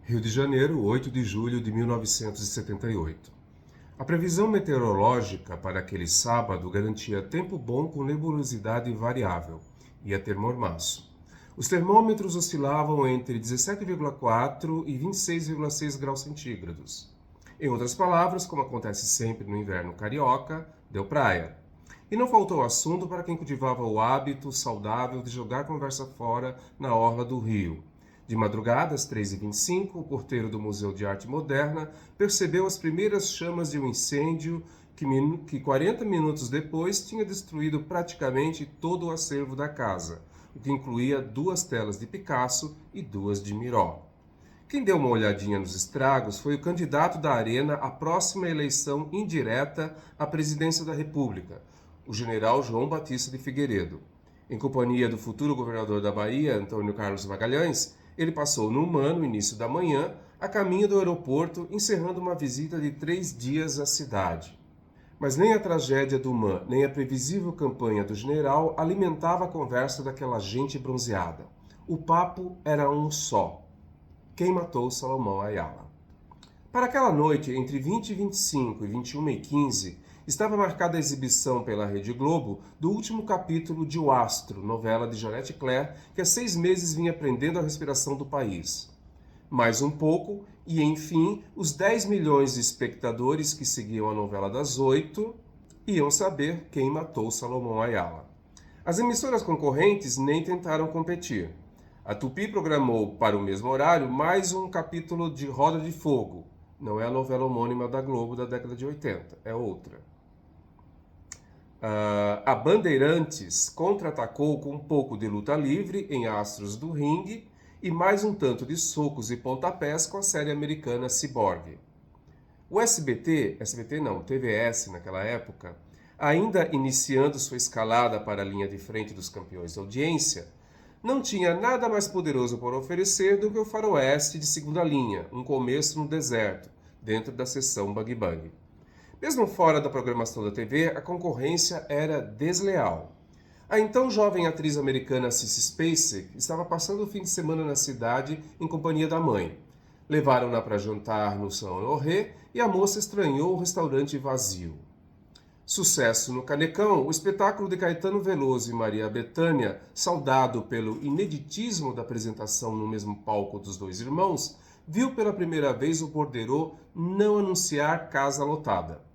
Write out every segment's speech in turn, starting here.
Rio de Janeiro, 8 de julho de 1978. A previsão meteorológica para aquele sábado garantia tempo bom com nebulosidade variável. Ia ter mormaço. Os termômetros oscilavam entre 17,4 e 26,6 graus centígrados. Em outras palavras, como acontece sempre no inverno carioca, deu praia. E não faltou assunto para quem cultivava o hábito saudável de jogar conversa fora na orla do rio. De madrugada, às 3h25, o porteiro do Museu de Arte Moderna percebeu as primeiras chamas de um incêndio que 40 minutos depois tinha destruído praticamente todo o acervo da casa, o que incluía 2 telas de Picasso e 2 de Miró. Quem deu uma olhadinha nos estragos foi o candidato da Arena à próxima eleição indireta à presidência da República, o general João Batista de Figueiredo. Em companhia do futuro governador da Bahia, Antônio Carlos Magalhães, ele passou no Humano, início da manhã, a caminho do aeroporto, encerrando uma visita de 3 dias à cidade. Mas nem a tragédia do MAN, nem a previsível campanha do general alimentava a conversa daquela gente bronzeada. O papo era um só. Quem matou Salomão Ayala? Para aquela noite, entre 20h25 e 21h15, estava marcada a exibição pela Rede Globo do último capítulo de O Astro, novela de Jeanette Claire, que há 6 meses vinha prendendo a respiração do país. Mais um pouco, e enfim, os 10 milhões de espectadores que seguiam a novela das 8 iam saber quem matou Salomão Ayala. As emissoras concorrentes nem tentaram competir. A Tupi programou para o mesmo horário mais um capítulo de Roda de Fogo. Não é a novela homônima da Globo da década de 80, é outra. A Bandeirantes contra-atacou com um pouco de luta livre em Astros do Ringue e mais um tanto de socos e pontapés com a série americana Cyborg. O TVS naquela época, ainda iniciando sua escalada para a linha de frente dos campeões de audiência, não tinha nada mais poderoso para oferecer do que o faroeste de segunda linha, um começo no deserto, dentro da seção Bang Bang. Mesmo fora da programação da TV, a concorrência era desleal. A então jovem atriz americana Sissy Spacek estava passando o fim de semana na cidade em companhia da mãe. Levaram-na para jantar no Saint-Honoré e a moça estranhou o restaurante vazio. Sucesso no Canecão, o espetáculo de Caetano Veloso e Maria Bethânia, saudado pelo ineditismo da apresentação no mesmo palco dos dois irmãos, viu pela primeira vez o borderô não anunciar casa lotada.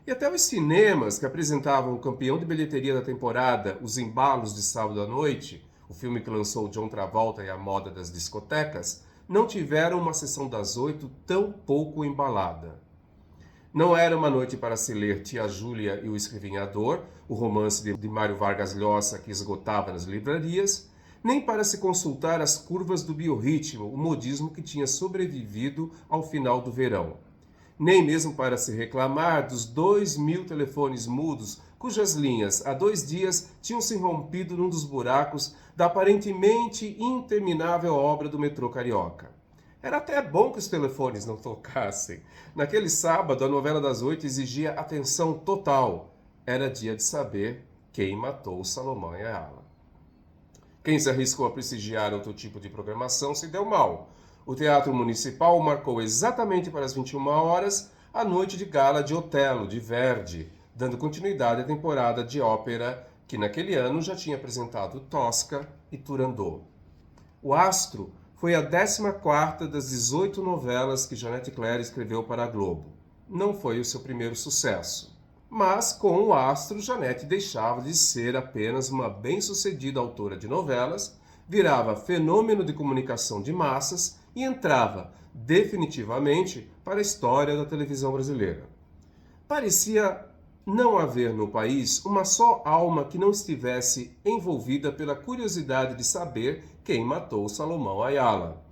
E até os cinemas que apresentavam o campeão de bilheteria da temporada, Os Embalos de Sábado à Noite, o filme que lançou John Travolta e a moda das discotecas, não tiveram uma sessão das 8 tão pouco embalada. Não era uma noite para se ler Tia Júlia e o Escrevinhador, o romance de Mário Vargas Llosa que esgotava nas livrarias, nem para se consultar as curvas do biorritmo, o modismo que tinha sobrevivido ao final do verão. Nem mesmo para se reclamar dos 2.000 telefones mudos cujas linhas há 2 dias tinham se rompido num dos buracos da aparentemente interminável obra do metrô carioca. Era até bom que os telefones não tocassem. Naquele sábado, a novela das 8 exigia atenção total. Era dia de saber quem matou Salomão Ayala. Quem se arriscou a prestigiar outro tipo de programação se deu mal. O Teatro Municipal marcou exatamente para as 21 horas a noite de gala de Otelo, de Verdi, dando continuidade à temporada de ópera que naquele ano já tinha apresentado Tosca e Turandot. O Astro foi a 14ª das 18 novelas que Jeanette Claire escreveu para a Globo. Não foi o seu primeiro sucesso. Mas, com o Astro, Jeanette deixava de ser apenas uma bem-sucedida autora de novelas, virava fenômeno de comunicação de massas e entrava, definitivamente, para a história da televisão brasileira. Parecia não haver no país uma só alma que não estivesse envolvida pela curiosidade de saber quem matou Salomão Ayala.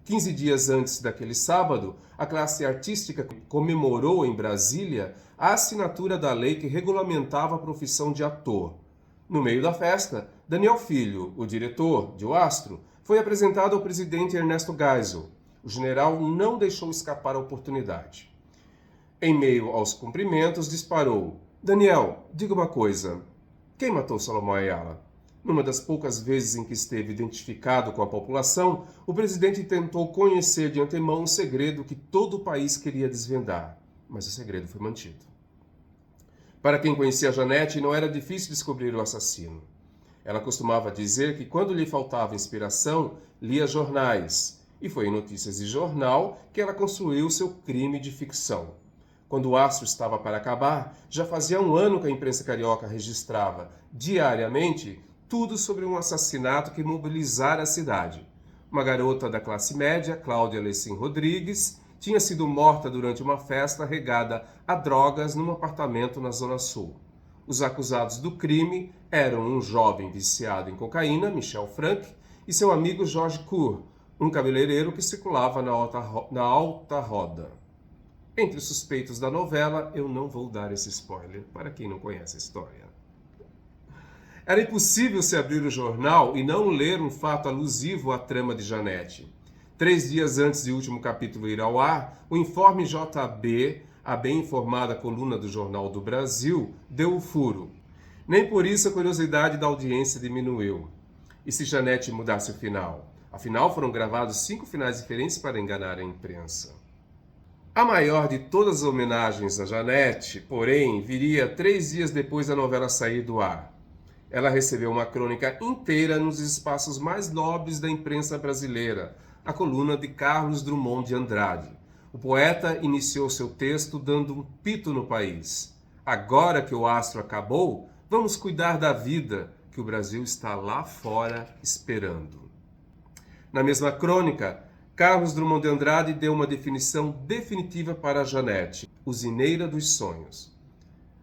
15 dias antes daquele sábado, a classe artística comemorou em Brasília a assinatura da lei que regulamentava a profissão de ator. No meio da festa, Daniel Filho, o diretor de O Astro, foi apresentado ao presidente Ernesto Geisel. O general não deixou escapar a oportunidade. Em meio aos cumprimentos, disparou: Daniel, diga uma coisa. Quem matou Salomão Ayala? Numa das poucas vezes em que esteve identificado com a população, o presidente tentou conhecer de antemão um segredo que todo o país queria desvendar, mas o segredo foi mantido. Para quem conhecia Janete, não era difícil descobrir o assassino. Ela costumava dizer que quando lhe faltava inspiração, lia jornais, e foi em notícias de jornal que ela construiu seu crime de ficção. Quando o astro estava para acabar, já fazia um ano que a imprensa carioca registrava, diariamente, tudo sobre um assassinato que mobilizara a cidade. Uma garota da classe média, Cláudia Lecim Rodrigues, tinha sido morta durante uma festa regada a drogas num apartamento na Zona Sul. Os acusados do crime eram um jovem viciado em cocaína, Michel Frank, e seu amigo Jorge Cour, um cabeleireiro que circulava na alta roda. Entre os suspeitos da novela, eu não vou dar esse spoiler para quem não conhece a história. Era impossível se abrir o jornal e não ler um fato alusivo à trama de Janete. 3 dias antes do último capítulo ir ao ar, o Informe JB, a bem informada coluna do Jornal do Brasil, deu o furo. Nem por isso a curiosidade da audiência diminuiu. E se Janete mudasse o final? Afinal, foram gravados 5 finais diferentes para enganar a imprensa. A maior de todas as homenagens a Janete, porém, viria 3 dias depois da novela sair do ar. Ela recebeu uma crônica inteira nos espaços mais nobres da imprensa brasileira, a coluna de Carlos Drummond de Andrade. O poeta iniciou seu texto dando um pito no país. Agora que o astro acabou, vamos cuidar da vida, que o Brasil está lá fora esperando. Na mesma crônica, Carlos Drummond de Andrade deu uma definição definitiva para a Janete, usineira dos sonhos.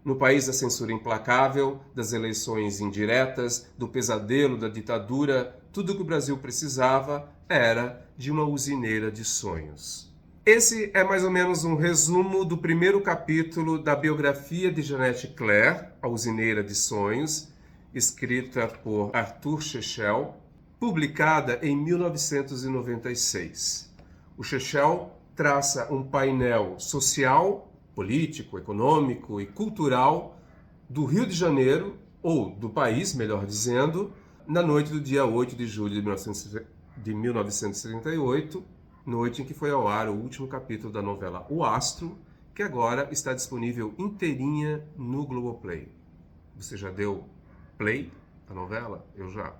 No país da censura implacável, das eleições indiretas, do pesadelo da ditadura, tudo o que o Brasil precisava era de uma usineira de sonhos. Esse é mais ou menos um resumo do primeiro capítulo da biografia de Janete Claire, A Usineira de Sonhos, escrita por Arthur Chechel, publicada em 1996. O Chechel traça um painel social, político, econômico e cultural do Rio de Janeiro, ou do país, melhor dizendo, na noite do dia 8 de julho de 1978, noite em que foi ao ar o último capítulo da novela O Astro, que agora está disponível inteirinha no Globoplay. Você já deu play à novela? Eu já.